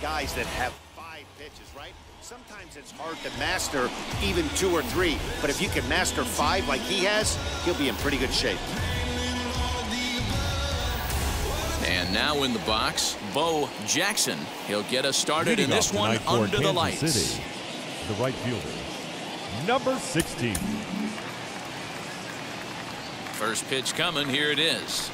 guys that have 5 pitches, right? Sometimes it's hard to master even 2 or 3, but if you can master 5 like he has, he'll be in pretty good shape. And now in the box, Bo Jackson. He'll get us started in this one under the lights. City, the right fielder, number 16. First pitch coming. Here it is.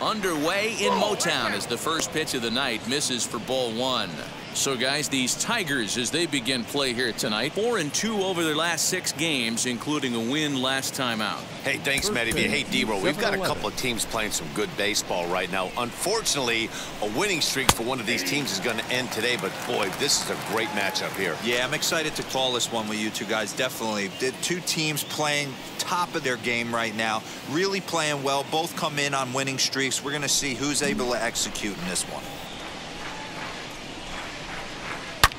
Underway in Motown as the first pitch of the night misses for ball 1. So, guys, these Tigers, as they begin play here tonight, 4-2 over their last 6 games, including a win last time out. Hey, thanks, Matty. Hey, D-Roll, we've got a couple of teams playing some good baseball right now. Unfortunately, a winning streak for one of these teams is going to end today, but, boy, this is a great matchup here. Yeah, I'm excited to call this one with you two guys, definitely. The 2 teams playing top of their game right now, really playing well. Both come in on winning streaks. We're going to see who's able to execute in this one.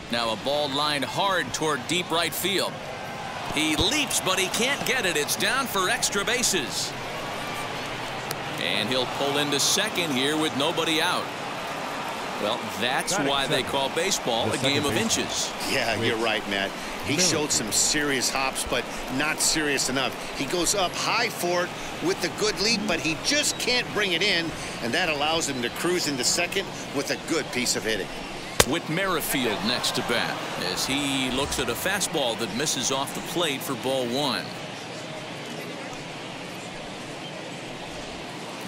Now a ball lined hard toward deep right field. He leaps, but he can't get it. It's down for extra bases. And he'll pull into second here with nobody out. Well, that's why they call baseball a game of inches. Yeah, you're right, Matt. He showed some serious hops, but not serious enough. He goes up high for it with the good lead, but he just can't bring it in, and that allows him to cruise into second with a good piece of hitting. With Merrifield next to bat as he looks at a fastball that misses off the plate for ball 1.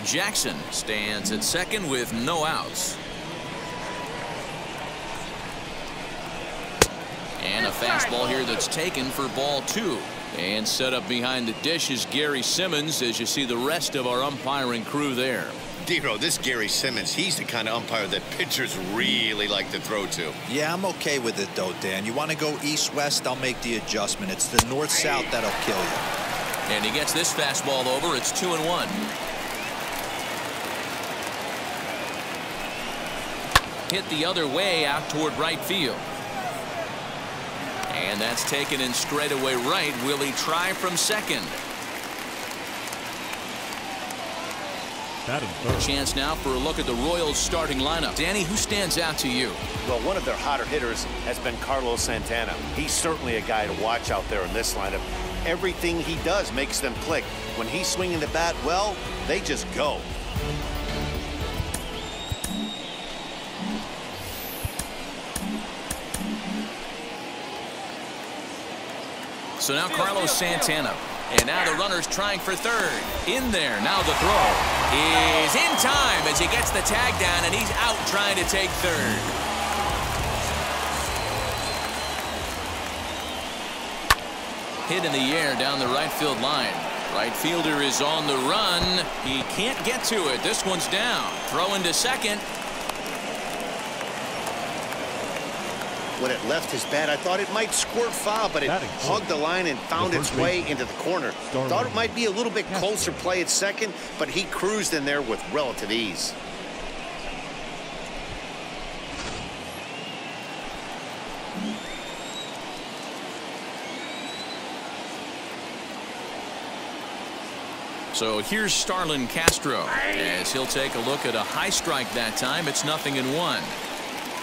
Jackson stands at second with no outs. And a fastball here that's taken for ball 2. And set up behind the dish is Gary Simmons as you see the rest of our umpiring crew there. D-Row, this Gary Simmons, he's the kind of umpire that pitchers really like to throw to. Yeah, I'm okay with it, though, Dan. You want to go east-west, I'll make the adjustment. It's the north-south that'll kill you. And he gets this fastball over. It's 2-1. Hit the other way out toward right field. And that's taken in straightaway right. Will he try from second? A chance now for a look at the Royals starting lineup. Danny, who stands out to you? Well, one of their hotter hitters has been Carlos Santana. He's certainly a guy to watch out there in this lineup. Everything he does makes them click. When he's swinging the bat, well, they just go. So now Carlos Santana. And now the runner's trying for third. In there. Now the throw is in time as he gets the tag down, and he's out trying to take third. Hit in the air down the right field line. Right fielder is on the run. He can't get to it. This one's down. Throw into second. When it left his bat, I thought it might squirt foul, but it hugged the line and found its way into the corner. Thought it might be a little bit closer play at second, but he cruised in there with relative ease. So here's Starlin Castro as he'll take a look at a high strike that time. It's 0-1.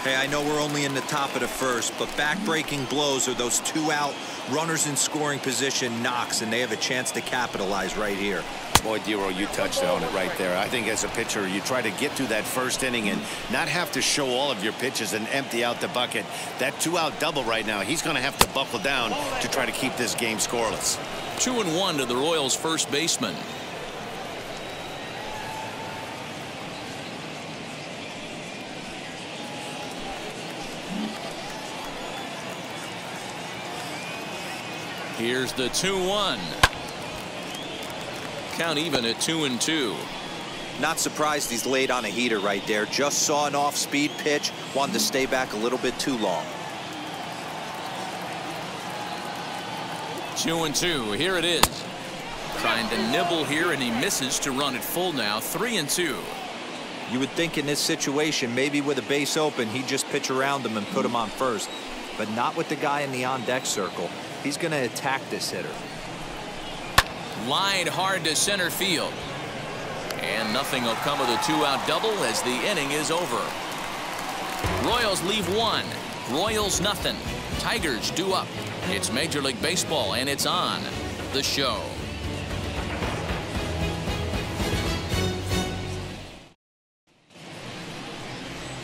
Hey, I know we're only in the top of the first, but back-breaking blows are those 2-out runners in scoring position knocks, and they have a chance to capitalize right here. Boy, D-Row, you touched on it right there. I think as a pitcher, you try to get through that first inning and not have to show all of your pitches and empty out the bucket. That 2-out double right now, he's going to have to buckle down to try to keep this game scoreless. 2-1 to the Royals' first baseman. Here's the 2-1. Count even at 2-2. Not surprised he's laid on a heater right there. Just saw an off-speed pitch. Wanted to stay back a little bit too long. 2-2. Here it is. Trying to nibble here, and he misses to run it full now. 3-2. You would think in this situation, maybe with a base open, he'd just pitch around him and put him on first. But not with the guy in the on-deck circle. He's going to attack this hitter. Lined hard to center field. And nothing will come of the 2-out double as the inning is over. Royals leave one. Royals nothing. Tigers due up. It's Major League Baseball, and it's on the show.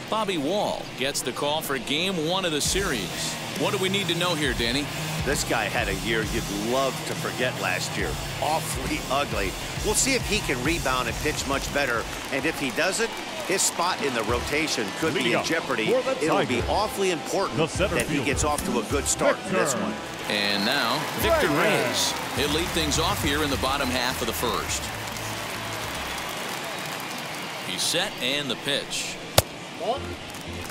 Bobby Wall gets the call for game 1 of the series. What do we need to know here, Danny? This guy had a year you'd love to forget last year. Awfully ugly. We'll see if he can rebound and pitch much better. And if he doesn't, his spot in the rotation could be in jeopardy. It'll be awfully important that he gets off to a good start in this one. And now, Victor Reyes. He'll lead things off here in the bottom half of the first. He's set, and the pitch.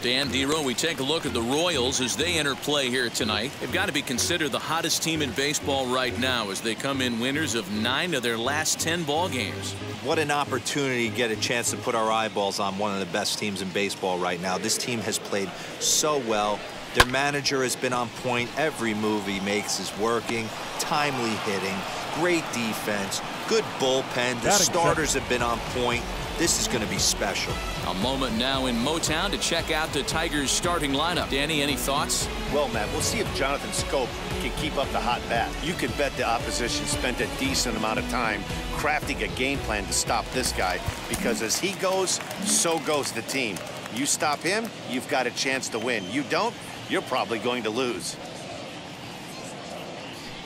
Dan Dero, we take a look at the Royals as they enter play here tonight. They've got to be considered the hottest team in baseball right now as they come in winners of 9 of their last 10 ball games. What an opportunity to get a chance to put our eyeballs on one of the best teams in baseball right now. This team has played so well. Their manager has been on point. Every move he makes is working. Timely hitting, great defense, good bullpen. The starters have been on point. This is going to be special. A moment now in Motown to check out the Tigers starting lineup. Danny, any thoughts? Well, Matt, we'll see if Jonathan Schoop can keep up the hot bat. You can bet the opposition spent a decent amount of time crafting a game plan to stop this guy, because as he goes, so goes the team. You stop him, you've got a chance to win. You don't, you're probably going to lose.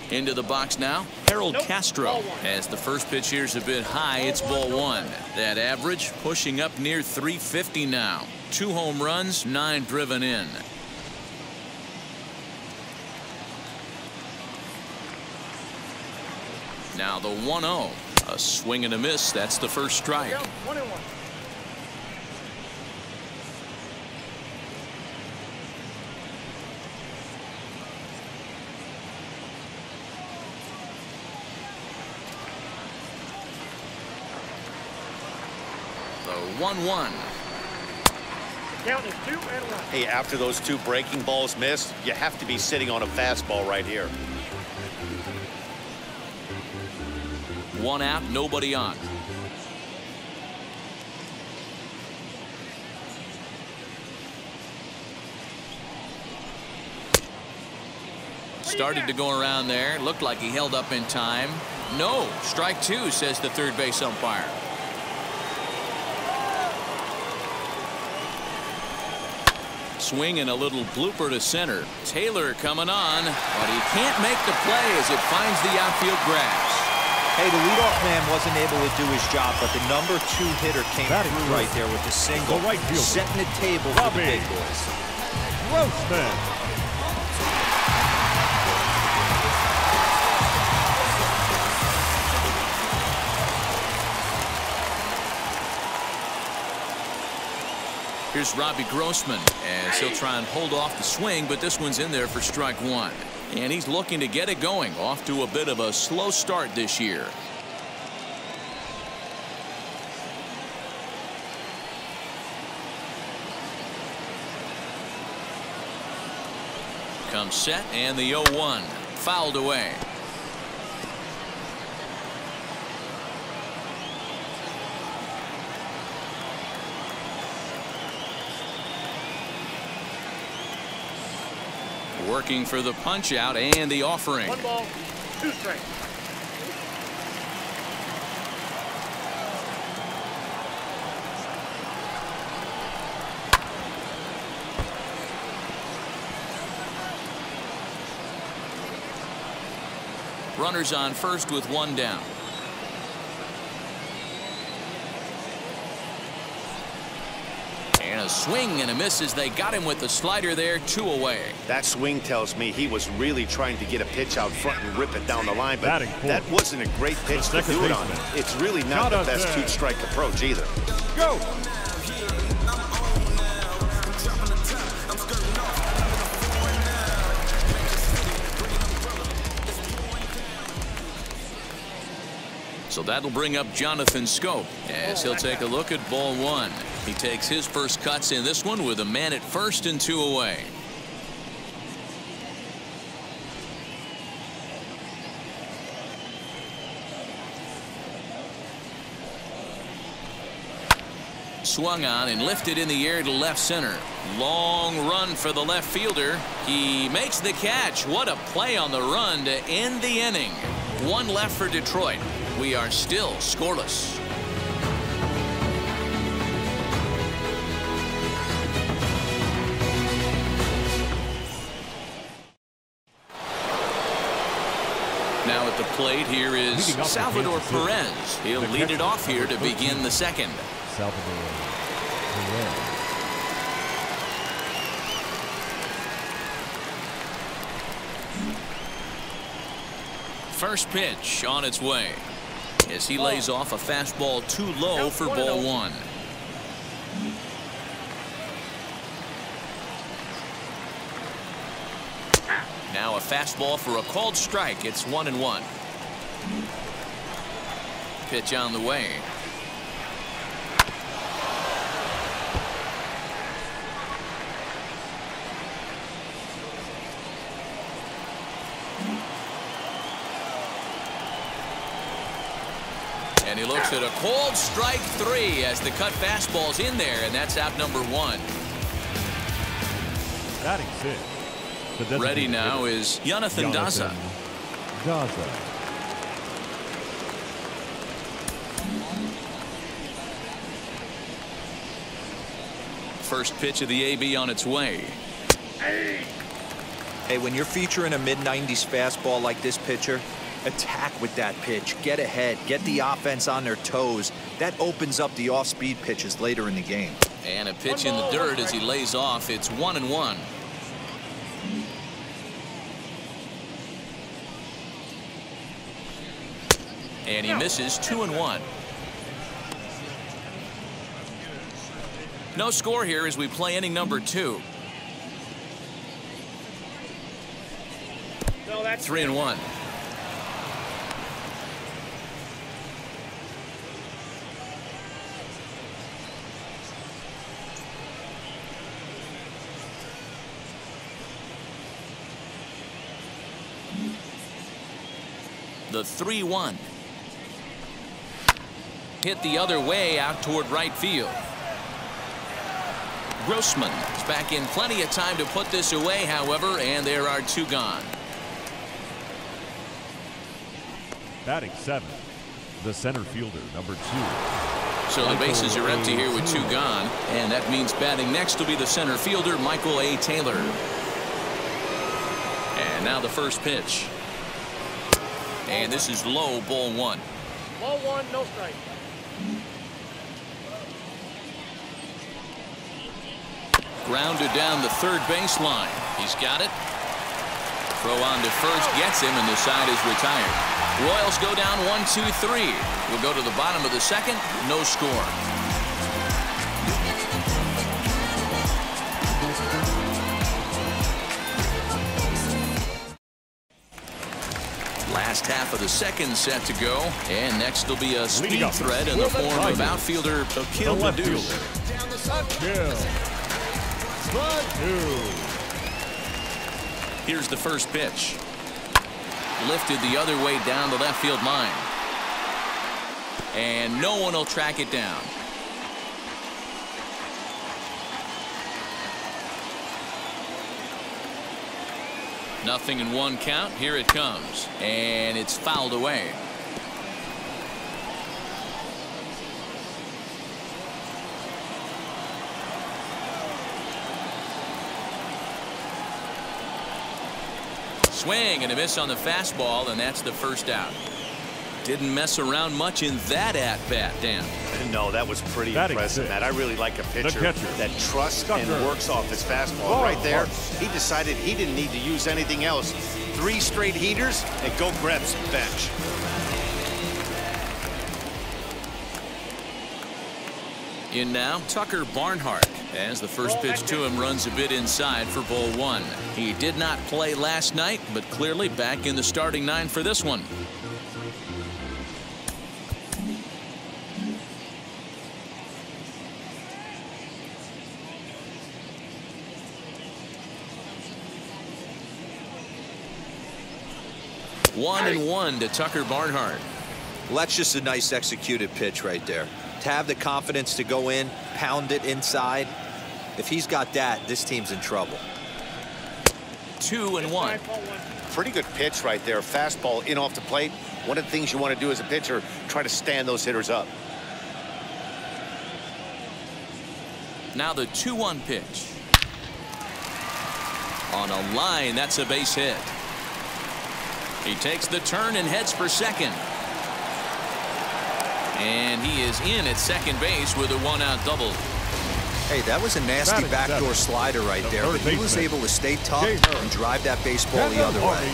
Into the box now, Harold Castro. As the first pitch here's a bit high, it's ball 1. That average pushing up near 350 now. 2 home runs, 9 driven in. Now the 1-0. A swing and a miss. That's the first strike. 1-1. The 1-1. Count is 2-1. Hey, after those 2 breaking balls missed, you have to be sitting on a fastball right here. 1 out, nobody on. Started to go around there. Looked like he held up in time. No, strike 2, says the third base umpire. Swing and a little blooper to center. Taylor coming on, but he can't make the play as it finds the outfield grass. Hey, the leadoff man wasn't able to do his job, but the number 2 hitter came through right there with the single, setting the table for the big boys. Grossman. Here's Robbie Grossman as he'll try and hold off the swing, but this one's in there for strike 1. And he's looking to get it going. Off to a bit of a slow start this year. Comes set, and the 0-1 fouled away. Working for the punch out and the offering. 1 ball, 2 strikes. Runners on first with 1 down. And a swing and a miss as they got him with the slider there, 2 away. That swing tells me he was really trying to get a pitch out front and rip it down the line, but that wasn't a great pitch to do it on. It's really not the best 2-strike approach either. Go! So that'll bring up Jonathan Schoop as he'll take a look at ball 1. He takes his first cuts in this one with a man at first and 2 away. Swung on and lifted in the air to left center. Long run for the left fielder. He makes the catch. What a play on the run to end the inning. One left for Detroit. We are still scoreless. Now at the plate, here is Salvador Perez. He'll lead it off here to begin the second. Salvador Perez. First pitch on its way as he lays off a fastball too low for ball one. Now a fastball for a called strike. It's 1-1. Pitch on the way. And he looks at a called strike 3 as the cut fastball's in there, and that's out number 1. Batting 6. Ready now is Jonathan Daza. First pitch of the AB on its way. Hey, when you're featuring a mid-90s fastball like this pitcher, attack with that pitch. Get ahead. Get the offense on their toes. That opens up the off-speed pitches later in the game. And a pitch in the dirt as he lays off. It's 1-1. And he misses 2-1. No score here as we play inning number 2. 3-1. The 3-1. Hit the other way out toward right field. Grossman is back in plenty of time to put this away, however, and there are 2 gone. Batting 7. The center fielder, number 2. So the bases are empty here with 2 gone, and that means batting next will be the center fielder, Michael A. Taylor. And now the first pitch. And this is low, ball 1. Ball 1, no strike. Grounded down the third baseline. He's got it. Throw on to first gets him, and the side is retired. Royals go down 1-2-3. We'll go to the bottom of the second. No score. Last half of the second set to go, and next will be a speed threat in the form of outfielder Akil Baddoo. Here's the first pitch. Lifted the other way down the left field line. And no one will track it down. Nothing in 1 count. Here it comes. And it's fouled away. Swing and a miss on the fastball, and that's the first out. Didn't mess around much in that at-bat, Dan. No, that was pretty impressive, Matt. I really like a pitcher that trusts and works off his fastball. Right there, he decided he didn't need to use anything else. 3 straight heaters, and go grab some bench. In now, Tucker Barnhart, as the first pitch to him runs a bit inside for ball 1. He did not play last night, but clearly back in the starting 9 for this one. One and one to Tucker Barnhart. Well, that's just a nice executed pitch right there. To have the confidence to go in, pound it inside. If he's got that, this team's in trouble. 2-1. Pretty good pitch right there. Fastball in off the plate. One of the things you want to do as a pitcher, try to stand those hitters up. Now the 2-1 pitch. On a line, that's a base hit. He takes the turn and heads for second. And he is in at second base with a 1-out double. Hey, that was a nasty backdoor slider right there, but he was able to stay tough and drive that baseball the other way.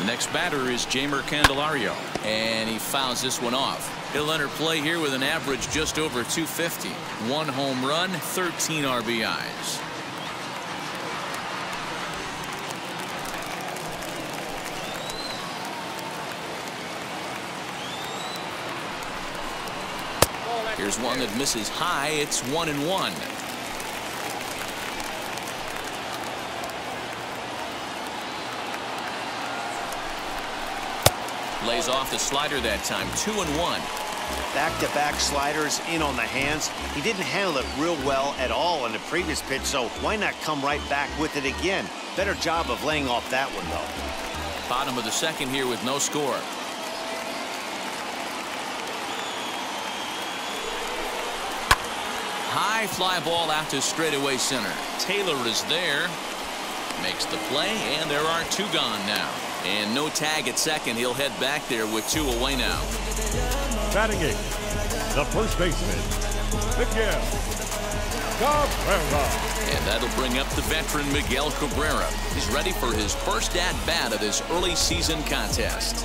The next batter is Candelario, and he fouls this one off. He'll enter play here with an average just over 250. 1 home run, 13 RBIs. Here's one that misses high. It's 1-1. Lays off the slider that time. 2-1. Back-to-back sliders in on the hands. He didn't handle it real well at all in the previous pitch, so why not come right back with it again? Better job of laying off that one, though. Bottom of the second here with no score. High fly ball out to straightaway center. Taylor is there. Makes the play, and there are 2 gone now. And no tag at second. He'll head back there with 2 away now. Batting 8, the first baseman, Miguel Cabrera. And that'll bring up the veteran Miguel Cabrera. He's ready for his first at-bat of this early season contest.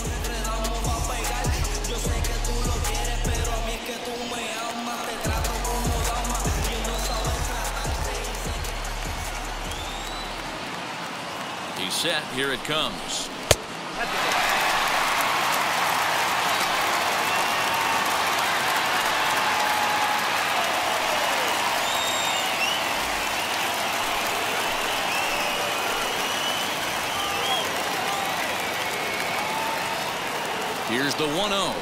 He's set. Here it comes. Here's the 1-0.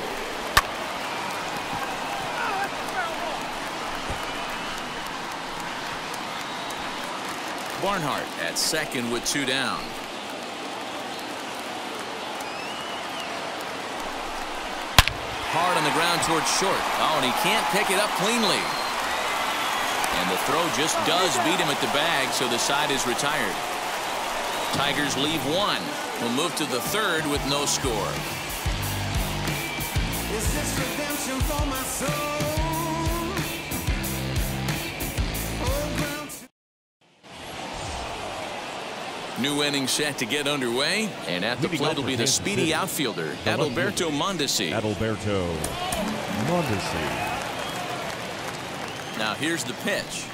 Barnhart at second with 2 down. Hard on the ground towards short. Oh, and he can't pick it up cleanly. And the throw just does beat him at the bag, so the side is retired. Tigers leave 1. We'll move to the third with no score. Is this redemption for my soul? New inning set to get underway, and at the plate will be the speedy outfielder, Adalberto Mondesi. Now here's the pitch.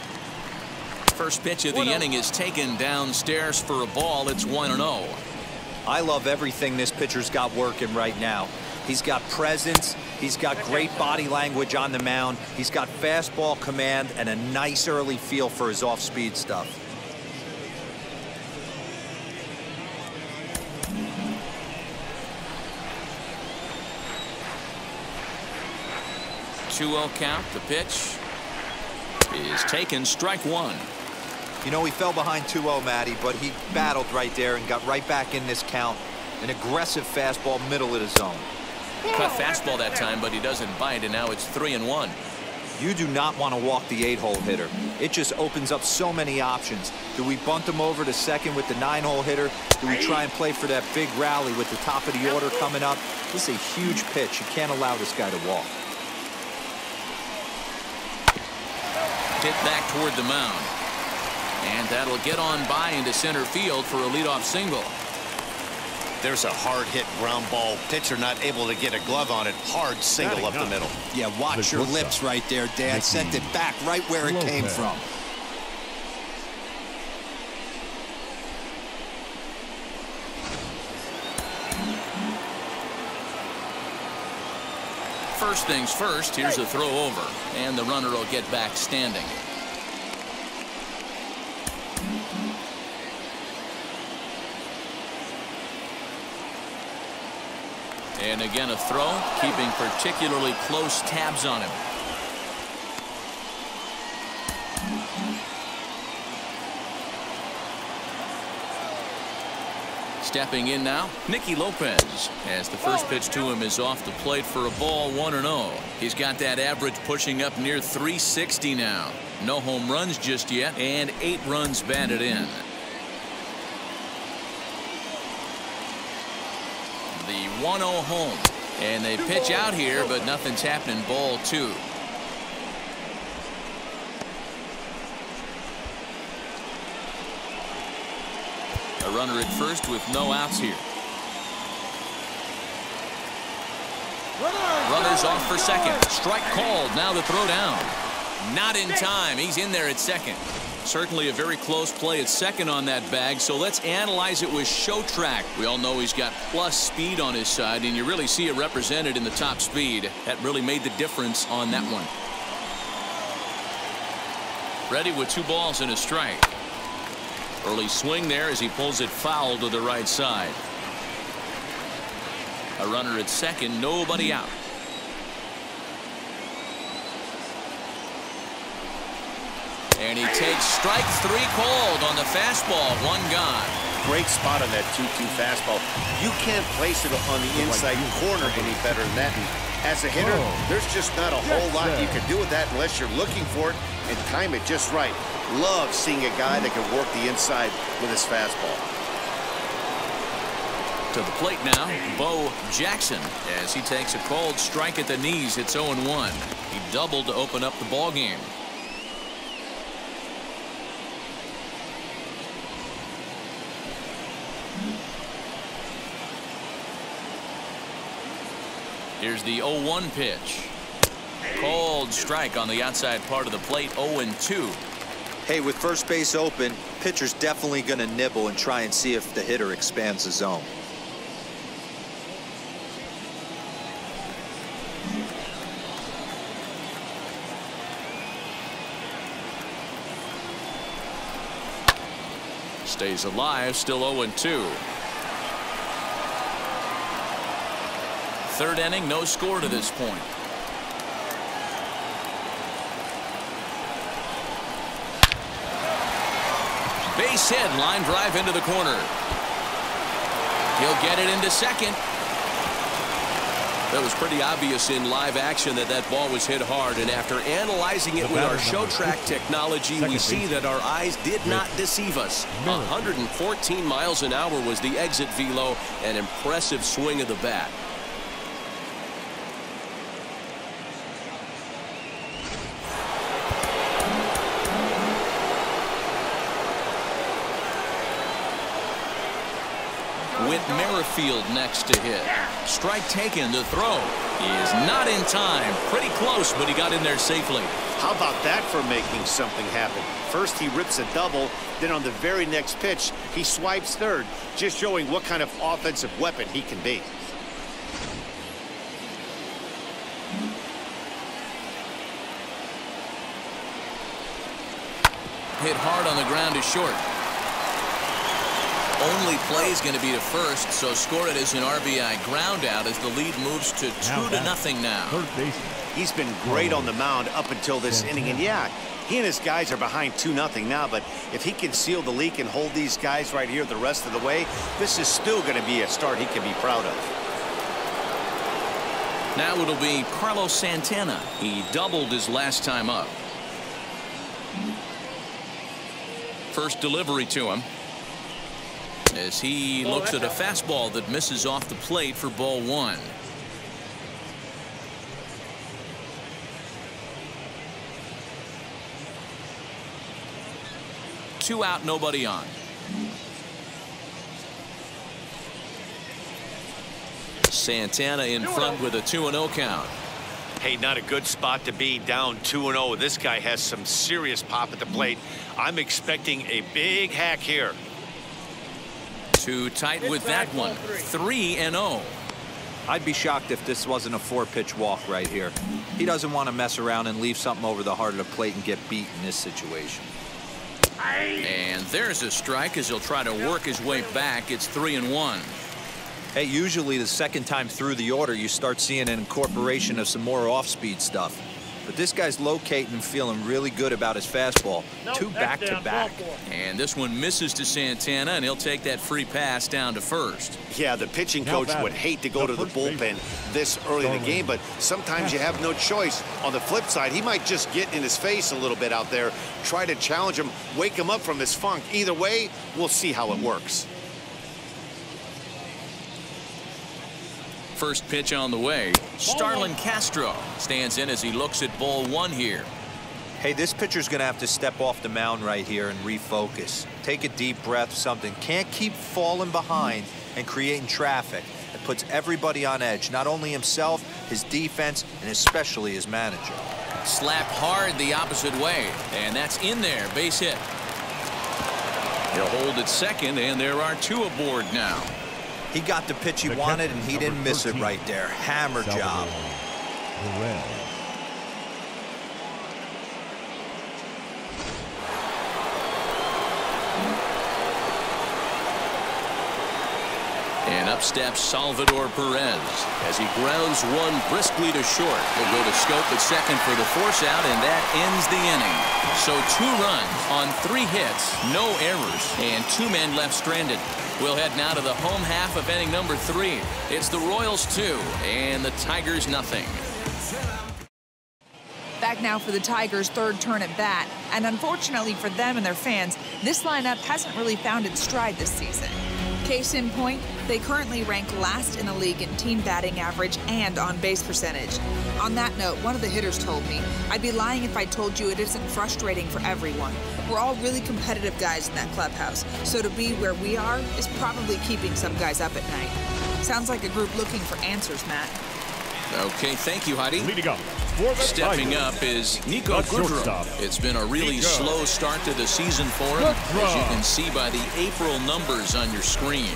First pitch of the inning is taken downstairs for a ball. It's 1-0. I love everything this pitcher's got working right now. He's got presence. He's got great body language on the mound. He's got fastball command and a nice early feel for his off-speed stuff. 2-0 count. The pitch is taken. Strike 1. You know, he fell behind 2-0, Matty, but he battled right there and got right back in this count. An aggressive fastball middle of the zone. Cut fastball that time, but he doesn't bite, and now it's 3-1. You do not want to walk the 8-hole hitter. It just opens up so many options. Do we bunt him over to second with the 9-hole hitter? Do we try and play for that big rally with the top of the order coming up? This is a huge pitch. You can't allow this guy to walk. Hit back toward the mound. And that'll get on by into center field for a leadoff single. There's a hard hit ground ball. Pitcher not able to get a glove on it. Hard single up the middle. Yeah, watch your lips right there, Dad. Sent it back right where it came from. First things first, here's a throw over, and the runner will get back standing. And again a throw, keeping particularly close tabs on him. Stepping in now, Nikki Lopez, as the first pitch to him is off the plate for a ball, 1-0. He's got that average pushing up near 360 now. No home runs just yet, and 8 runs batted in. The 1-0 home, and they pitch out here, but nothing's happening. Ball 2. A runner at first with no outs here. Runners off for second. Strike called. Now the throw down. Not in time. He's in there at second. Certainly a very close play at second on that bag, so let's analyze it with show track. We all know he's got plus speed on his side, and you really see it represented in the top speed. That really made the difference on that one. Ready with 2 balls and a strike. Early swing there as he pulls it foul to the right side. A runner at second, nobody out. And he takes strike 3 called on the fastball. 1 gone. Great spot on that 2-2 fastball. You can't place it on the inside corner any better than that. And as a hitter, there's just not a whole lot you can do with that unless you're looking for it and time it just right. Love seeing a guy that can work the inside with his fastball. To the plate now, Bo Jackson, as he takes a called strike at the knees. It's 0-1. He doubled to open up the ball game. Here's the 0-1 pitch. Called strike on the outside part of the plate. 0-2. Hey, with first base open, pitcher's definitely going to nibble and try and see if the hitter expands the zone. Stays alive, still 0-2. Third inning, no score to this point. Base hit, line drive into the corner. He'll get it into second. That was pretty obvious in live action that that ball was hit hard, and after analyzing it with our show track technology, we see that our eyes did not deceive us. 114 miles an hour was the exit velo, an impressive swing of the bat. Merrifield next to hit. Strike taken. The throw is not in time. Pretty close, but he got in there safely. How about that for making something happen? First he rips a double, then on the very next pitch he swipes third, just showing what kind of offensive weapon he can be. Hit hard on the ground to short. Only play is going to be to first, so score it as an RBI ground out as the lead moves to 2-0 now. He's been great on the mound up until this inning, and yeah, he and his guys are behind 2-0 now, but if he can seal the leak and hold these guys right here the rest of the way, this is still going to be a start he can be proud of. Now it'll be Carlos Santana. He doubled his last time up. First delivery to him, as he looks at a fastball that misses off the plate for ball 1. Two out, nobody on. Santana in front with a 2-0 count. Hey, not a good spot to be, down 2-0. This guy has some serious pop at the plate. I'm expecting a big hack here. Too tight with that one. 3-0. I'd be shocked if this wasn't a 4-pitch walk right here. He doesn't want to mess around and leave something over the heart of the plate and get beat in this situation. And there's a strike as he'll try to work his way back. It's 3-1. Hey, usually the second time through the order, you start seeing an incorporation of some more off-speed stuff. But this guy's locating and feeling really good about his fastball. Two back-to-back. And this one misses to Santana, and he'll take that free pass down to first. Yeah, the pitching coach would hate to go to the bullpen this early in the game, but sometimes you have no choice. On the flip side, he might just get in his face a little bit out there, try to challenge him, wake him up from his funk. Either way, we'll see how it works. First pitch on the way. Starlin Castro stands in as he looks at ball 1 here. Hey, this pitcher's going to have to step off the mound right here and refocus. Take a deep breath, something. Can't keep falling behind and creating traffic. It puts everybody on edge, not only himself, his defense, and especially his manager. Slap hard the opposite way, and that's in there. Base hit. He'll hold at second, and there are 2 aboard now. He got the pitch he wanted, and he didn't miss it right there. Hammer job. And up steps Salvador Perez as he grounds one briskly to short. He'll go to scope at second for the force out, and that ends the inning. So 2 runs on 3 hits, no errors, and 2 men left stranded. We'll head now to the home half of inning number 3. It's the Royals 2 and the Tigers nothing. Back now for the Tigers' 3rd turn at bat, and unfortunately for them and their fans, this lineup hasn't really found its stride this season. Case in point, they currently rank last in the league in team batting average and on-base percentage. On that note, one of the hitters told me, "I'd be lying if I told you it isn't frustrating for everyone. We're all really competitive guys in that clubhouse, so to be where we are is probably keeping some guys up at night." Sounds like a group looking for answers, Matt. Okay, thank you, Heidi. Leading up. Stepping up is Nico Goodram. It's been a really slow start to the season for him, as you can see by the April numbers on your screen.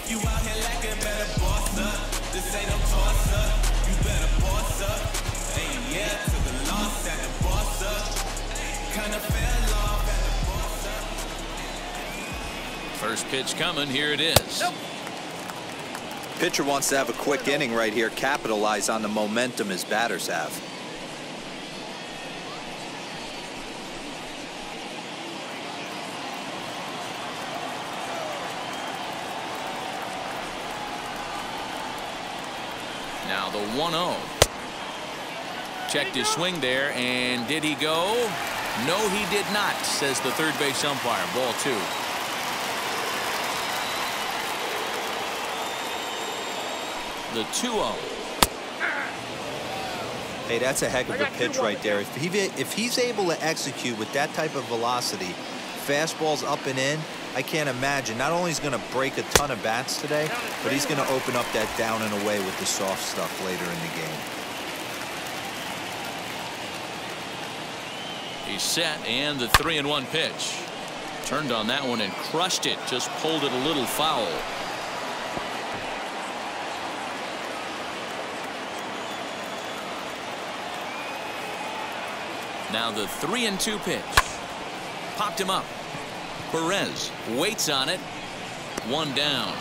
You out here lacking, better boss up. This ain't no toss up. You better boss up. Hey, yeah, to the loss at the boss up. Kinda fell off at the boss up. First pitch coming. Here it is. Nope. Pitcher wants to have a quick inning right here, capitalize on the momentum his batters have. Now the 1-0. Checked his swing there, and did he go? No, he did not, says the third base umpire. Ball 2. The 2-0. Hey, that's a heck of a pitch right there. If he's able to execute with that type of velocity, fastballs up and in, I can't imagine. Not only is he going to break a ton of bats today, but he's going to open up that down and away with the soft stuff later in the game. He's set, and the 3-1 pitch. Turned on that one and crushed it. Just pulled it a little foul. Now the 3-2 pitch. Popped him up. Perez waits on it. 1 down.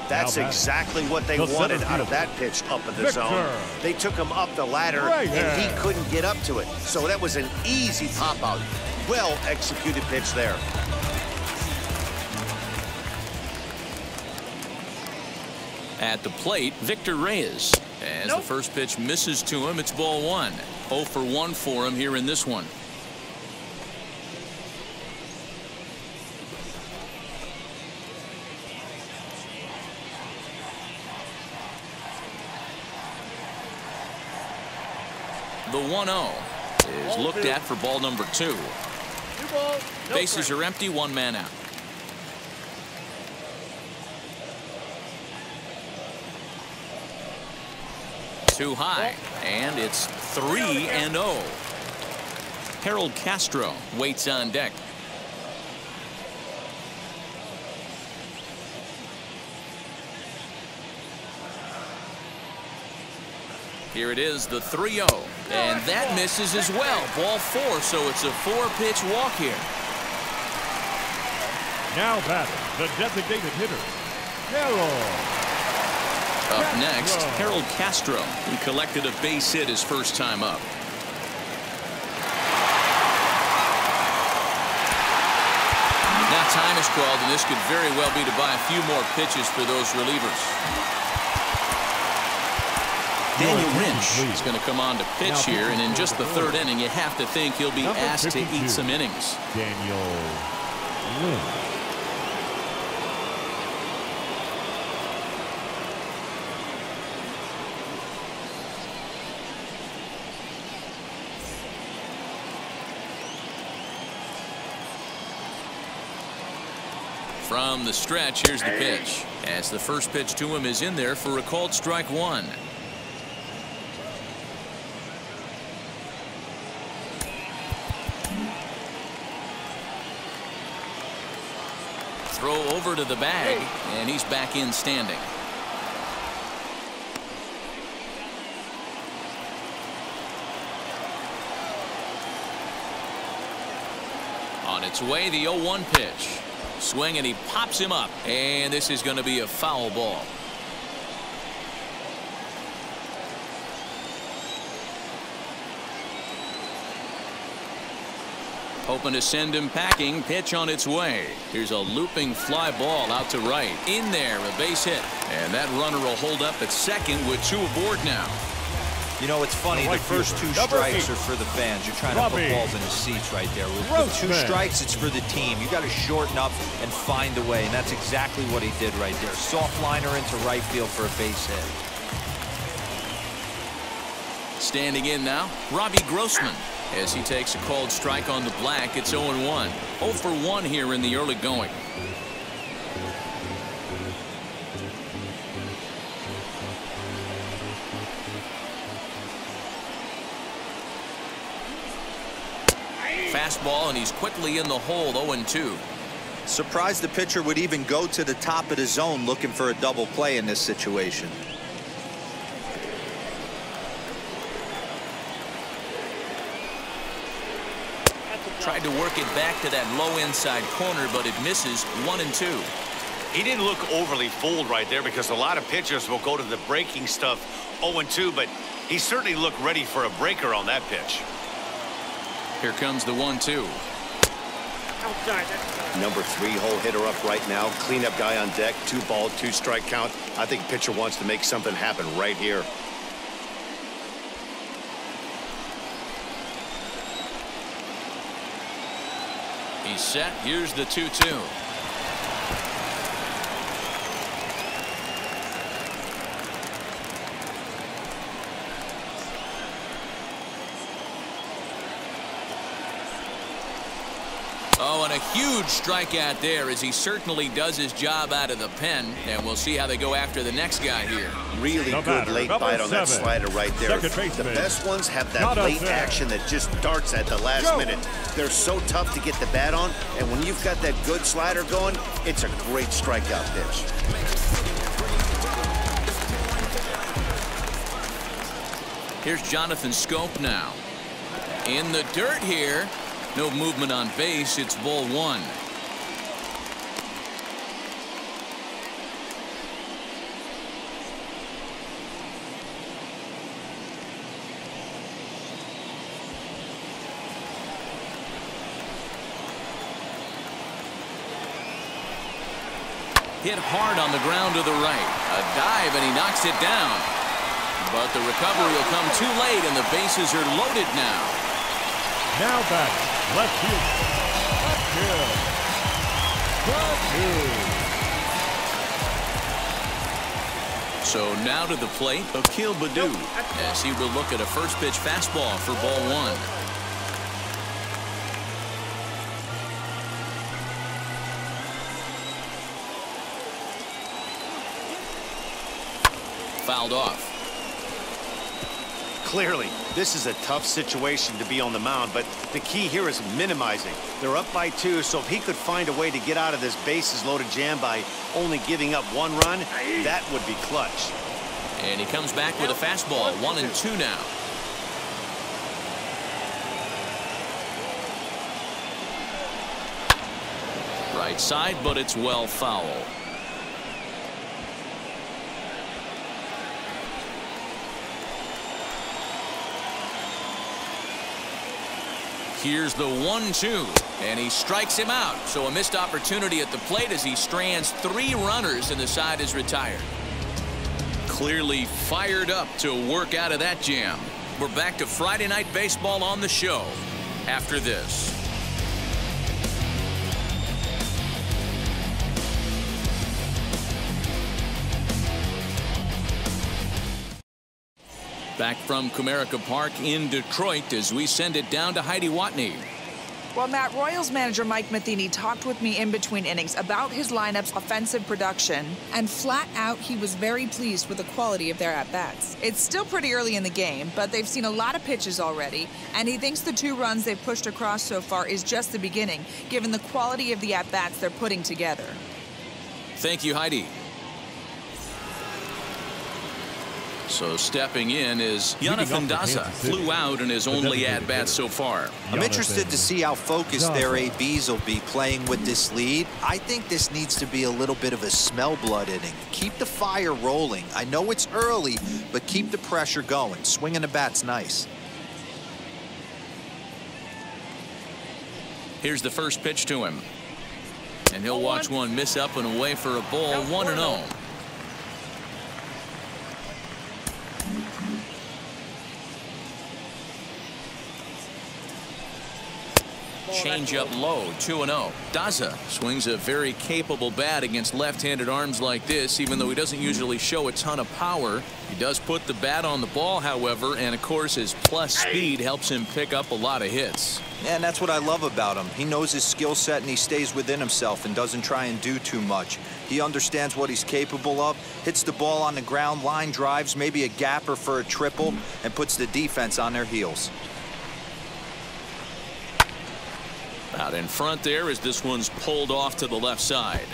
That's exactly what they wanted out of that pitch up in the zone. They took him up the ladder, and he couldn't get up to it. So that was an easy pop out. well-executed pitch there. At the plate, Victor Reyes. As the first pitch misses to him, it's ball 1. 0 for 1 for him here in this one. The 1-0 is looked at for ball number 2. 2 balls, no Bases strike. are empty, 1 man out. Too high, and it's 3-0. Harold Castro waits on deck. Here it is, the 3-0, and that misses as well. Ball 4, so it's a 4-pitch walk here. Now batting, the designated hitter, Harold. Up next, Harold Castro. He collected a base hit his first time up. Now time is called, and this could very well be to buy a few more pitches for those relievers. Daniel Lynch is going to come on to pitch here, and in just the 3rd inning, you have to think he'll be asked to eat some innings. Daniel Lynch. From the stretch, here's the pitch. As the first pitch to him is in there for a called strike 1. Throw over to the bag, and he's back in standing. On its way, the 0-1 pitch. Swing, and he pops him up, and this is going to be a foul ball. Hoping to send him packing. Pitch on its way. Here's a looping fly ball out to right. In there, a base hit. And that runner will hold up at second with 2 aboard now. You know, it's funny. The first 2 strikes are for the fans. You're trying to put balls in the seats right there. With 2 strikes, it's for the team. You got to shorten up and find a way. And that's exactly what he did right there. Soft liner into right field for a base hit. Standing in now, Robbie Grossman. As he takes a called strike on the black, it's 0-1. 0 for 1 here in the early going. Fastball, and he's quickly in the hole. 0-2. Surprised the pitcher would even go to the top of the zone looking for a double play in this situation. Tried to work it back to that low inside corner, but it misses. 1-2. He didn't look overly fooled right there, because a lot of pitchers will go to the breaking stuff 0-2, but he certainly looked ready for a breaker on that pitch. Here comes the 1-2. Number 3-hole hitter up right now. Cleanup guy on deck. 2-ball, 2-strike count. I think pitcher wants to make something happen right here. He's set. Here's the 2-2. Oh, and a huge strikeout there, as he certainly does his job out of the pen. And we'll see how they go after the next guy here. Really good late bite on that slider right there. The best ones have that late action that just darts at the last minute. They're so tough to get the bat on, and when you've got that good slider going, it's a great strikeout pitch. Here's Jonathan Scope now. In the dirt here. No movement on base. It's ball 1. Hit hard on the ground to the right. A dive, and he knocks it down. But the recovery will come too late, and the bases are loaded now. Now batting, left fielder, Akil Baddoo. So now to the plate, Akil Baddoo, as he will look at a first pitch fastball for ball one. Fouled off. Clearly, this is a tough situation to be on the mound, but the key here is minimizing. They're up by 2, so if he could find a way to get out of this bases-loaded jam by only giving up 1 run, that would be clutch. And he comes back with a fastball, 1-2 now. Right side, but it's well foul. Here's the 1-2, and he strikes him out. So a missed opportunity at the plate as he strands 3 runners, and the side is retired. Clearly fired up to work out of that jam. We're back to Friday Night Baseball on the show after this. Back from Comerica Park in Detroit as we send it down to Heidi Watney. Well, Matt, Royals manager Mike Matheny talked with me in between innings about his lineup's offensive production, and flat out he was very pleased with the quality of their at-bats. It's still pretty early in the game, but they've seen a lot of pitches already, and he thinks the 2 runs they've pushed across so far is just the beginning, given the quality of the at-bats they're putting together. Thank you, Heidi. So stepping in is Jonathan Daza. Flew out in his only at-bat so far. I'm interested to see how focused their ABs will be playing with this lead. I think this needs to be a little bit of a smell blood inning. Keep the fire rolling. I know it's early, but keep the pressure going. Swinging the bat's nice. Here's the first pitch to him. And he'll watch one miss up and away for a ball, 1-0. Change up low, 2-0. Daza swings a very capable bat against left-handed arms like this, even though he doesn't usually show a ton of power. He does put the bat on the ball, however, and of course his plus speed helps him pick up a lot of hits. Yeah, and that's what I love about him. He knows his skill set and he stays within himself and doesn't try and do too much. He understands what he's capable of, hits the ball on the ground, line drives, maybe a gapper for a triple, and puts the defense on their heels. Out in front there as this one's pulled off to the left side.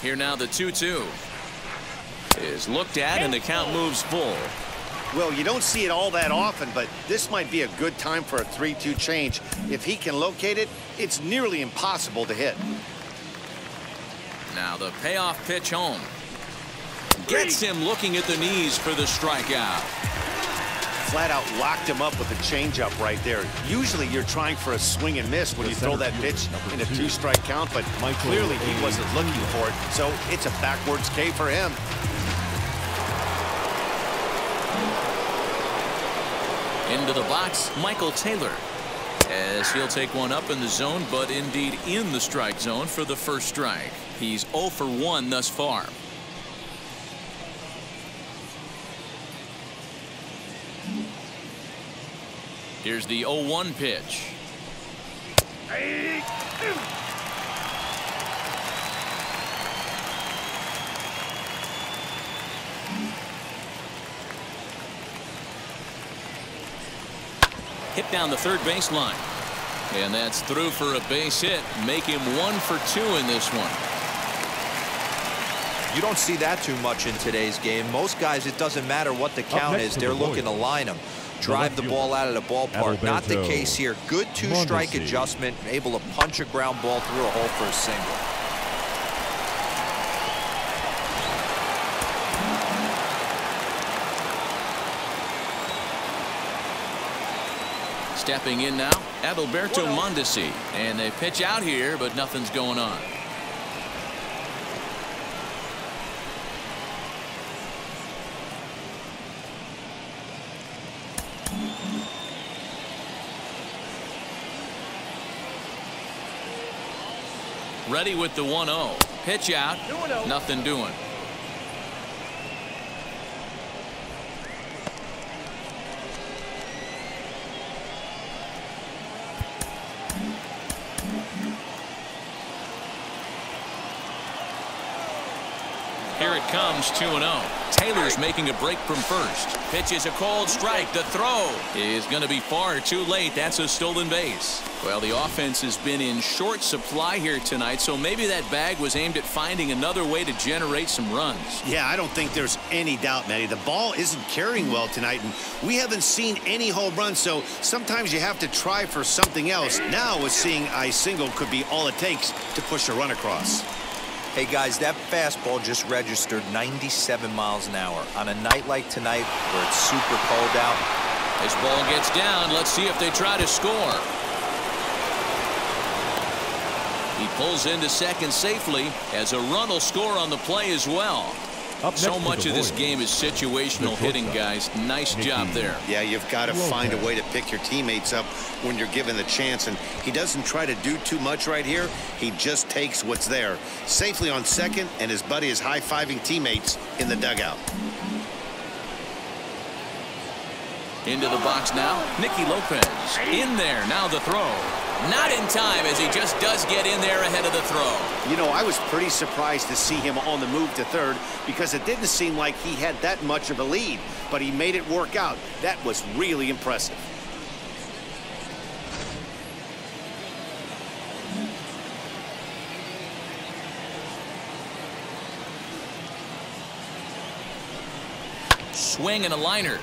Here now the 2-2 is looked at and the count moves full. Well, you don't see it all that often, but this might be a good time for a 3-2 change. If he can locate it, it's nearly impossible to hit. Now the payoff pitch home. Gets him looking at the knees for the strikeout. Flat out locked him up with a changeup right there. Usually you're trying for a swing and miss when you throw that pitch in a 2-strike count, but clearly he wasn't looking for it, so it's a backwards K for him. Into the box, Michael Taylor, as he'll take one up in the zone, but indeed in the strike zone for the first strike. He's 0 for 1 thus far. Here's the 0-1 pitch. Hit down the third baseline. And that's through for a base hit. Make him 1 for 2 in this one. You don't see that too much in today's game. Most guys, it doesn't matter what the count is. They're looking to line them. Drive the ball out of the ballpark. Not the case here. Good 2-strike adjustment. Able to punch a ground ball through a hole for a single. Stepping in now, Adalberto Mondesi. And they pitch out here, but nothing's going on. Ready with the 1-0. Pitch out. Nothing doing. Here it comes, 2-0. Taylor's making a break from first. Pitch is a called strike. The throw is going to be far too late. That's a stolen base. Well, the offense has been in short supply here tonight, so maybe that bag was aimed at finding another way to generate some runs. Yeah, I don't think there's any doubt, Matty. The ball isn't carrying well tonight, and we haven't seen any home runs, so sometimes you have to try for something else. Now, with seeing a single could be all it takes to push a run across. Hey, guys, that fastball just registered 97 miles an hour. On a night like tonight where it's super cold out. This ball gets down. Let's see if they try to score. He pulls into second safely as a run will score on the play as well. So much of this game is situational hitting, guys. Nice job there. Yeah, you've got to find a way to pick your teammates up when you're given the chance, and he doesn't try to do too much right here. He just takes what's there. Safely on second, and his buddy is high-fiving teammates in the dugout. Into the box now, Nikki Lopez. In there, now the throw. Not in time, as he just does get in there ahead of the throw. You know, I was pretty surprised to see him on the move to third because it didn't seem like he had that much of a lead, but he made it work out. That was really impressive. Swing and a liner.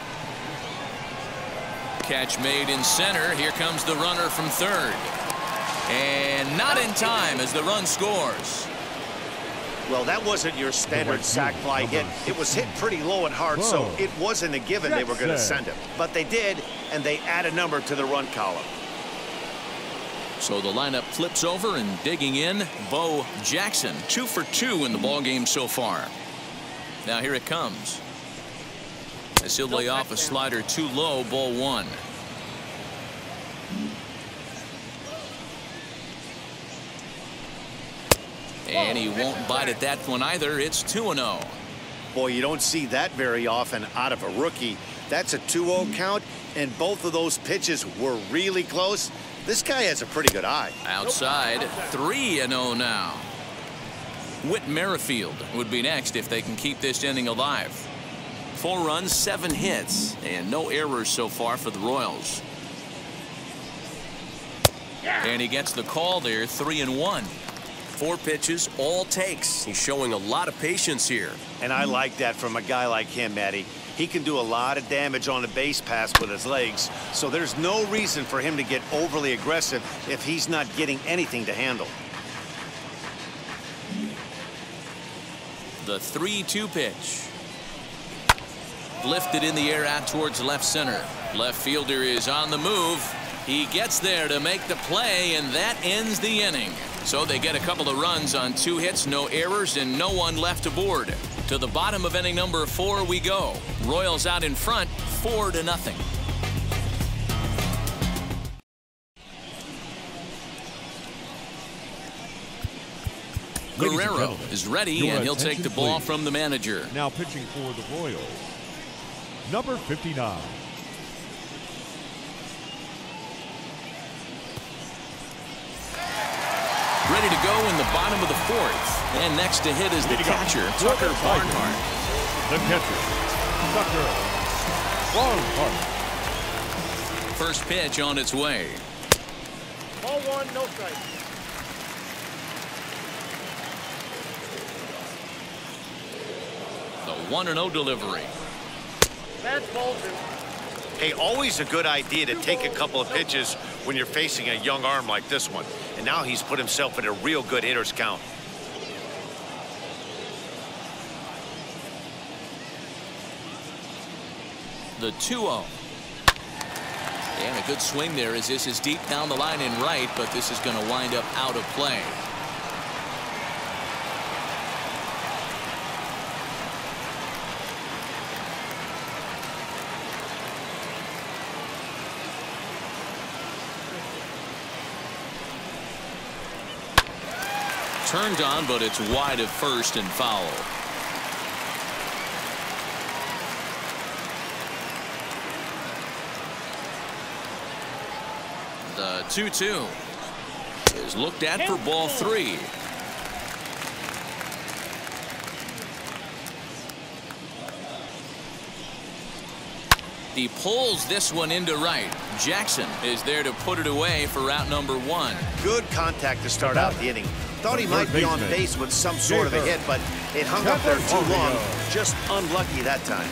Catch made in center. Here comes the runner from third. And not in time as the run scores. Well, that wasn't your standard sac fly hit. It was hit pretty low and hard, so it wasn't a given they were going to send him. But they did, and they add a number to the run column. So the lineup flips over, and digging in, Bo Jackson. 2 for 2 in the ballgame so far. Now here it comes. As he'll lay off a slider too low, ball 1. And he won't bite at that one either. It's 2-0. Boy, you don't see that very often out of a rookie. That's a 2-0 count, and both of those pitches were really close. This guy has a pretty good eye. Outside, 3-0 now. Whit Merrifield would be next if they can keep this inning alive. 4 runs, 7 hits, and no errors so far for the Royals. And he gets the call there, 3-1. 4 pitches, all takes. He's showing a lot of patience here. And I like that from a guy like him, Matty. He can do a lot of damage on a base pass with his legs, so there's no reason for him to get overly aggressive if he's not getting anything to handle. The 3-2 pitch. Lifted in the air out towards left center. Left fielder is on the move. He gets there to make the play, and that ends the inning. So they get a couple of runs on 2 hits, no errors, and no one left aboard. To the bottom of inning number 4 we go. Royals out in front, 4-0. Guerrero is ready, and he'll take the ball from the manager. Now pitching for the Royals, number 59. Ready to go in the bottom of the 4th. And next to hit is the catcher, Tucker Barnhart. The catcher, Tucker Barnhart. First pitch on its way. Ball 1, no strike. The 1-0 delivery. That's ball 2. Hey, always a good idea to take a couple of pitches when you're facing a young arm like this one. And now he's put himself in a real good hitter's count. The 2-0. And a good swing there as this is deep down the line and right, but this is going to wind up out of play. Turned on, but it's wide of first and foul. The 2-2 is looked at for ball 3. He pulls this one into right. Jackson is there to put it away for out number 1. Good contact to start out the inning. Thought he might be on base with some sort of a hit, but it hung up there too long. Just unlucky that time.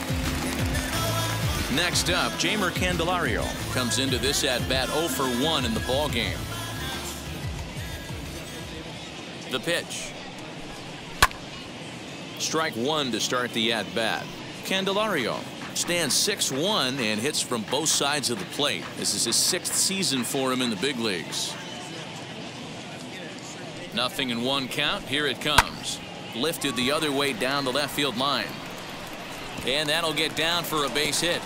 Next up, Jeimer Candelario comes into this at-bat 0 for 1 in the ballgame. The pitch. Strike 1 to start the at-bat. Candelario stands 6'1" and hits from both sides of the plate. This is his 6th season for him in the big leagues. 0-1 count. Here it comes. Lifted the other way down the left field line. And that'll get down for a base hit.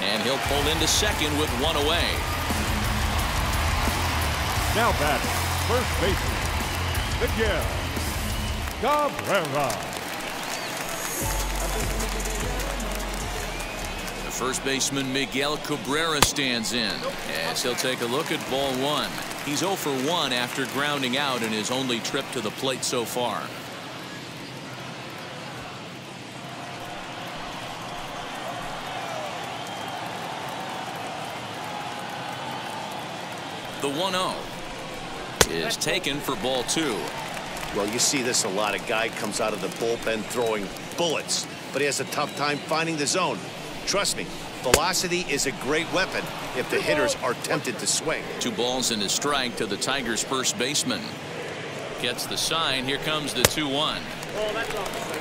And he'll pull into second with 1 away. Now batting, first baseman, Miguel Cabrera. The first baseman Miguel Cabrera stands in as he'll take a look at ball 1. He's 0 for 1 after grounding out in his only trip to the plate so far. The 1-0 is taken for ball 2. Well, you see this a lot. A guy comes out of the bullpen throwing bullets, but he has a tough time finding the zone. Trust me, velocity is a great weapon if the hitters are tempted to swing. 2 balls and a strike to the Tigers' first baseman. Gets the sign. Here comes the 2-1. Oh, that's off.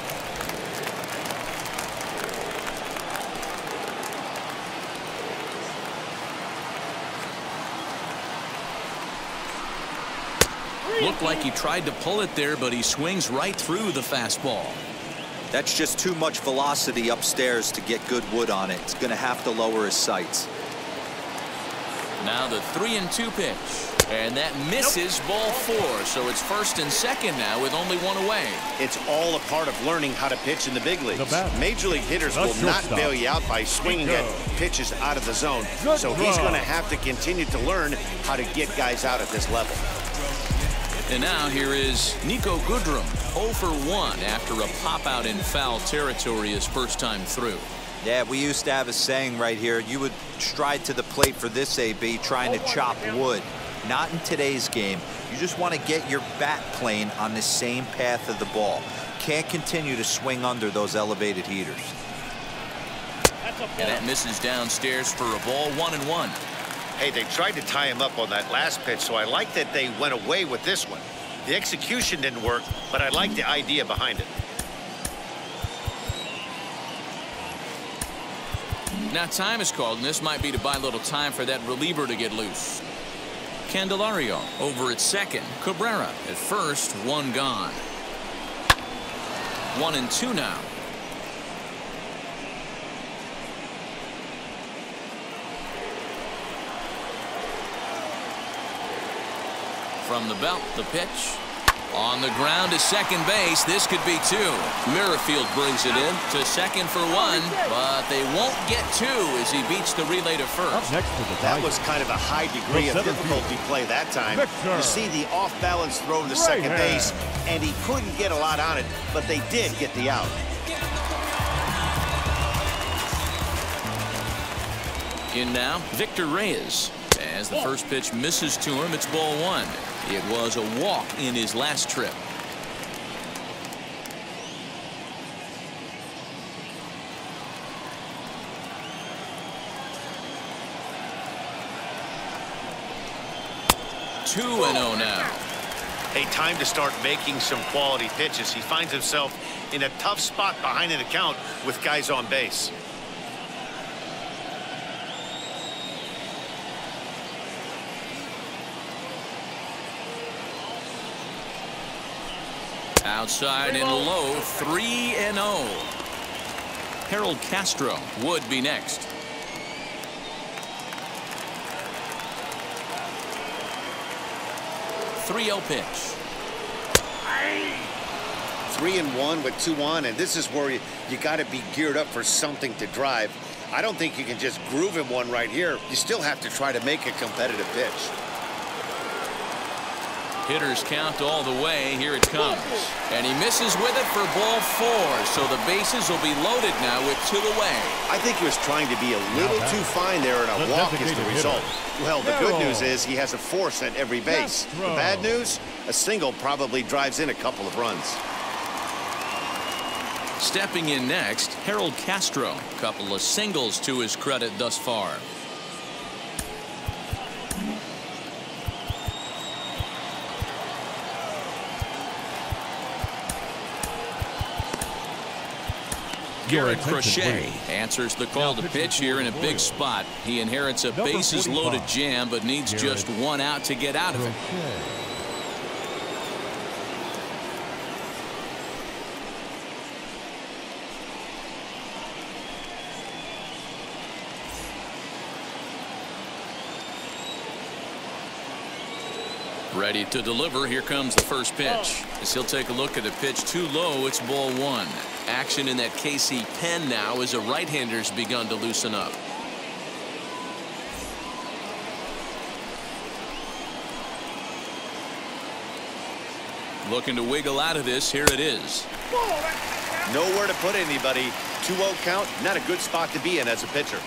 Looked like he tried to pull it there, but he swings right through the fastball. That's just too much velocity upstairs to get good wood on it. It's going to have to lower his sights. Now the 3-2 pitch. And that misses ball 4. So it's first and second now with only 1 away. It's all a part of learning how to pitch in the big leagues. Major league hitters will not bail you out by swinging at pitches out of the zone. So he's going to have to continue to learn how to get guys out at this level. And now here is Nico Goodram, 0 for 1 after a pop-out in foul territory his first time through. Yeah, we used to have a saying right here. You would stride to the plate for this AB trying to chop wood. Not in today's game. You just want to get your bat plane on the same path of the ball. Can't continue to swing under those elevated heaters. And that misses downstairs for a ball 1-1. Hey, they tried to tie him up on that last pitch, so I like that they went away with this one. The execution didn't work, but I like the idea behind it. Now time is called, and this might be to buy a little time for that reliever to get loose. Candelario over at second. Cabrera at first. 1 gone. 1-2 now. From the belt, the pitch. On the ground to second base. This could be 2. Merrifield brings it in to second for 1, but they won't get 2 as he beats the relay to first. That was kind of a high degree of difficulty play that time. You see the off-balance throw to second base, and he couldn't get a lot on it, but they did get the out. In now, Victor Reyes. As the first pitch misses to him, it's ball 1. It was a walk in his last trip. Two and 0 now. Hey, time to start making some quality pitches. He finds himself in a tough spot behind an account with guys on base. Outside and low, 3-0. Harold Castro would be next. 3-0 pitch. 3-1 with 2 on, and this is where you got to be geared up for something to drive. I don't think you can just groove him one right here. You still have to try to make a competitive pitch. Hitters count all the way. Here it comes. And he misses with it for ball 4. So the bases will be loaded now with 2 away. I think he was trying to be a little too fine there, and a walk is the result. Well, the good news is he has a force at every base. The bad news, a single probably drives in a couple of runs. Stepping in next, Harold Castro. A couple of singles to his credit thus far. Garrett Crochet answers the call to pitch here in a big spot. He inherits a bases-loaded jam, but needs just 1 out to get out of it. Ready to deliver. Here comes the first pitch. As he'll take a look at a pitch too low, it's ball 1. Action in that KC pen now as a right-hander's begun to loosen up. Looking to wiggle out of this. Here it is. Nowhere to put anybody. 2-0 count. Not a good spot to be in as a pitcher.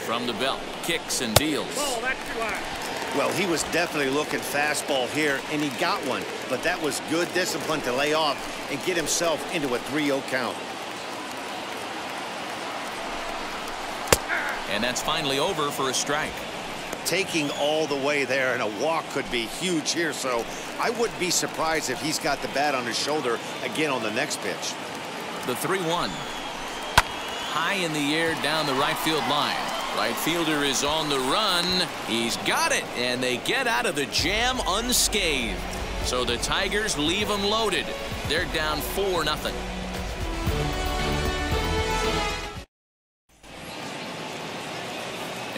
From the belt, kicks and deals. Well, he was definitely looking fastball here, and he got one. But that was good discipline to lay off and get himself into a 3-0 count. And that's finally over for a strike. Taking all the way there, and a walk could be huge here, so I wouldn't be surprised if he's got the bat on his shoulder again on the next pitch. The 3-1. High in the air down the right field line. Right fielder is on the run. He's got it, and they get out of the jam unscathed. So the Tigers leave them loaded. They're down 4-0.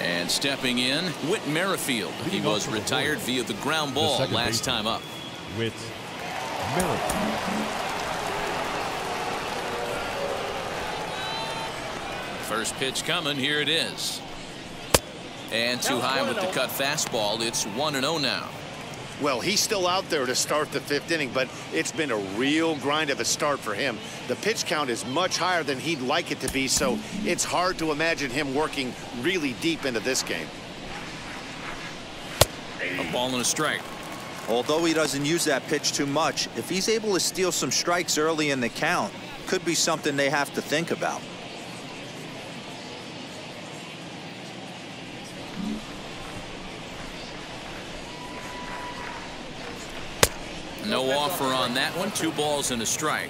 And stepping in, Whit Merrifield. He was retired via the ground ball last time up. Whit Merrifield. First pitch coming. Here it is. And too high with the cut fastball. It's 1-0 now. Well, he's still out there to start the 5th inning, but it's been a real grind of a start for him. The pitch count is much higher than he'd like it to be, so it's hard to imagine him working really deep into this game. A ball and a strike. Although he doesn't use that pitch too much, if he's able to steal some strikes early in the count, could be something they have to think about. No offer on that one. 2 balls and a strike.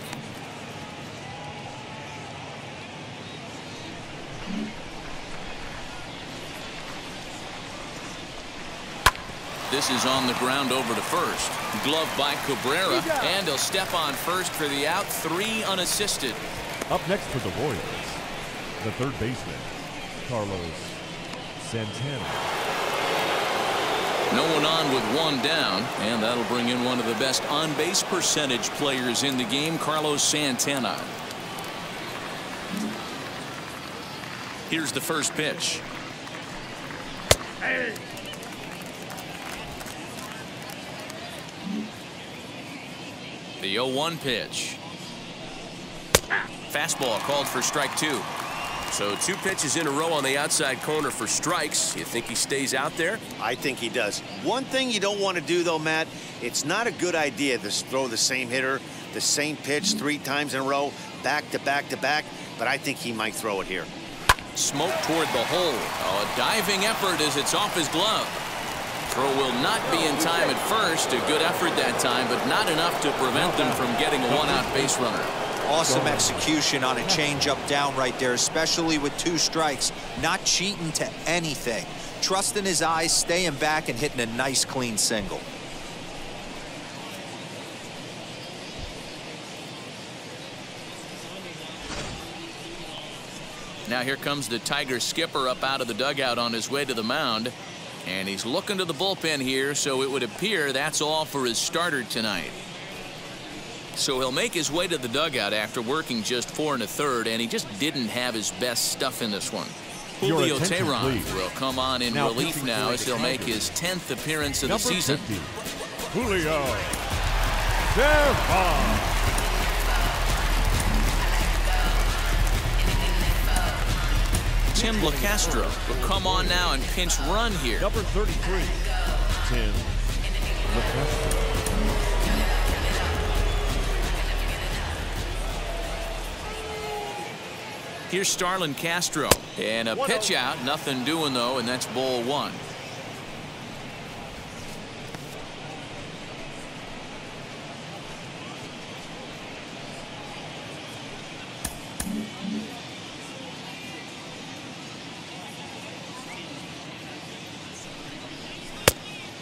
This is on the ground over to first. Glove by Cabrera, and he'll step on first for the out. 3 unassisted. Up next for the Royals, the third baseman, Carlos Santana. No one on with 1 down, and that'll bring in one of the best on-base percentage players in the game, Carlos Santana. Here's the first pitch. The 0-1 pitch. Fastball called for strike 2. So 2 pitches in a row on the outside corner for strikes. You think he stays out there? I think he does. One thing you don't want to do, though, Matt, it's not a good idea to throw the same hitter, the same pitch 3 times in a row, back to back to back, but I think he might throw it here. Smoke toward the hole. Oh, a diving effort as it's off his glove. Throw will not be in time at first. A good effort that time, but not enough to prevent them from getting a 1-out base runner. Awesome execution on a changeup down right there, especially with 2 strikes. Not cheating to anything. Trusting his eyes, staying back, and hitting a nice, clean single. Now here comes the Tiger skipper up out of the dugout on his way to the mound. And he's looking to the bullpen here, so it would appear that's all for his starter tonight. So he'll make his way to the dugout after working just 4 1/3, and he just didn't have his best stuff in this one. Julio Teheran will come on in relief now as he'll make his 10th appearance of the season. 50, Julio Teheran. Tim Castro will come on now and pinch run here. Number 33, Tim Castro. Here's Starlin Castro. And a pitch out. Nothing doing, though, and that's ball 1.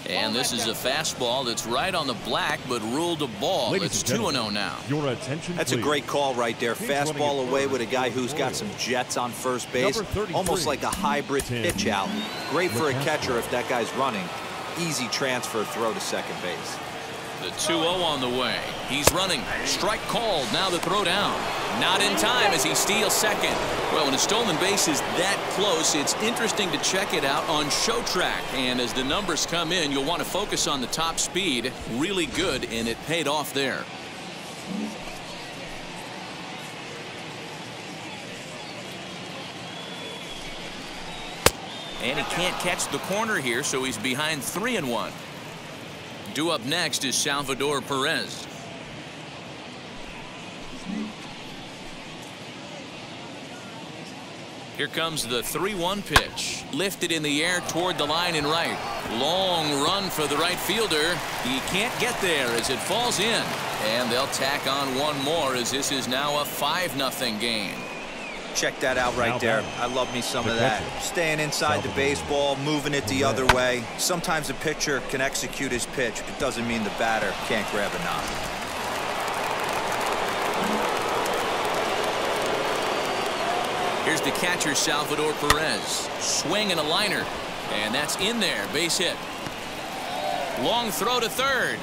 And this is a fastball that's right on the black, but ruled a ball. It's 2-0 now. Your attention, That's a great call right there. Fastball away with a guy who's got some jets on first base. Almost like a hybrid pitch out. Great for a catcher if that guy's running. Easy transfer throw to second base. The 2-0 on the way. He's running. Strike called. Now the throw down. Not in time as he steals second. Well, when a stolen base is that close, it's interesting to check it out on Show Track. And as the numbers come in, you'll want to focus on the top speed. Really good, and it paid off there. And he can't catch the corner here, so he's behind 3-1. Due up next is Salvador Perez. Here comes the 3-1 pitch. Lifted in the air toward the line and right. Long run for the right fielder. He can't get there as it falls in. And they'll tack on one more as this is now a 5-0 game. Check that out right there. I love me some of that. Staying inside the baseball, moving it the other way. Sometimes a pitcher can execute his pitch, but doesn't mean the batter can't grab a knock. Here's the catcher, Salvador Perez. Swing and a liner. And that's in there. Base hit. Long throw to third.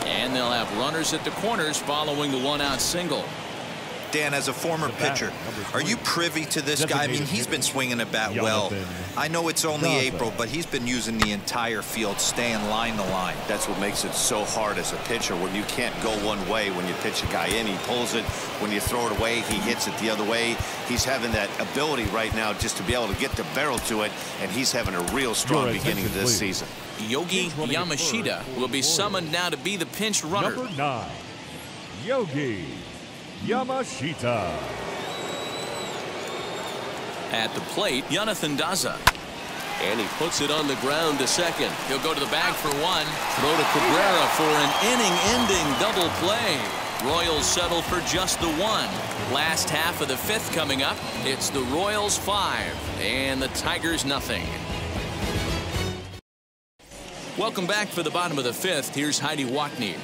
And they'll have runners at the corners following the 1-out single. Dan, as a former pitcher, are you privy to this guy? I mean, he's been swinging the bat well. I know it's only April, but he's been using the entire field, staying line to line. That's what makes it so hard as a pitcher when you can't go one way. When you pitch a guy in, he pulls it. When you throw it away, he hits it the other way. He's having that ability right now just to be able to get the barrel to it, and he's having a real strong beginning of this season. Yogi Yamashita will be summoned now to be the pinch runner. Number 9, Yogi Yamashita. At the plate, Jonathan Daza. And he puts it on the ground to second. He'll go to the bag for one. Throw to Cabrera for an inning-ending double play. Royals settle for just the one. Last half of the 5th coming up. It's the Royals 5 and the Tigers nothing. Welcome back for the bottom of the 5th. Here's Heidi Watney.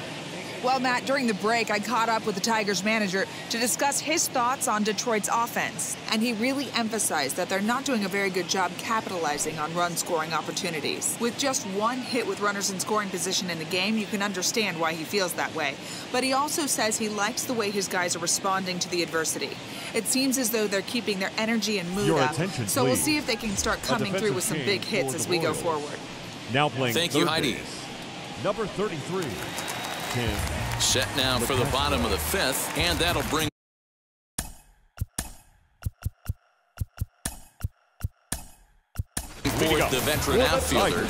Well, Matt, during the break, I caught up with the Tigers manager to discuss his thoughts on Detroit's offense. And he really emphasized that they're not doing a very good job capitalizing on run-scoring opportunities. With just one hit with runners in scoring position in the game, you can understand why he feels that way. But he also says he likes the way his guys are responding to the adversity. It seems as though they're keeping their energy and mood up. So we'll see if they can start coming through with some big hits as we go forward. Now playing Thank you, Heidi. Base, number 33. Set now for the bottom of the 5th, and that'll bring forward the veteran outfielder.